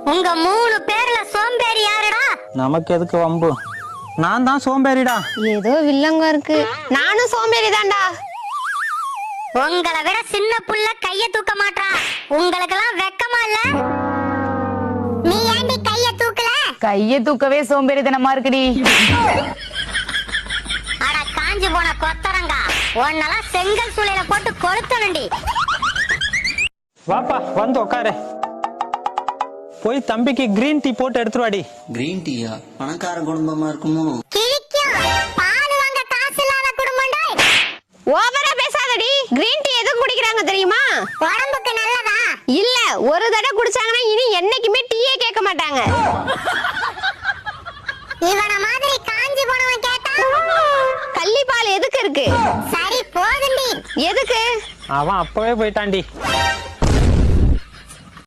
உங்க 3 பேர்ல சோம்பேறி யாருடா? நமக்கு எதுக்கு வம்பு? நான் தான் சோம்பேறிடா. ஏதோ வில்லங்க இருக்கு. நானும் சோம்பேறி தான்டா. உங்களை விட சின்ன புள்ள கைய தூக்க மாட்டா. உங்களுக்கெல்லாம் வெக்கமா இல்ல? நீ ஏண்டி கைய தூக்கல? கைய தூக்கவே சோம்பேறித்தனமா இருக்குடி. அட காஞ்சி போன கொத்தரங்கா, உன்னெல்லாம் செங்கல் சூளையில போட்டு கொளுத்தணும்டி. வாப்பா வந்து உட்காரு. போய் தம்பிக்கு கிரீன் டீ போட்டு எடுத்துருவாடி. கிரீன் டீயா? பணக்கார குடும்பமா இருக்குமோ? கிழிக்கும். பால் வாங்க காசு இல்லாத குடும்பம்டா. ஓவரா பேசாதடி. கிரீன் டீ எதுக்கு குடிக்கிறாங்க தெரியுமா? உடம்புக்கு நல்லதா? இல்ல, ஒரு தடவை குடிச்சாங்கன்னா இனி என்னைக்குமே டீயே கேட்க மாட்டாங்க. இவன மாதிரி காஞ்சி போனவன் கேட்டா கள்ளிப்பால் எதுக்கு இருக்கு? சரி போதுண்டி. எதுக்கு? அவன் அப்பவே போயிட்டான்டி.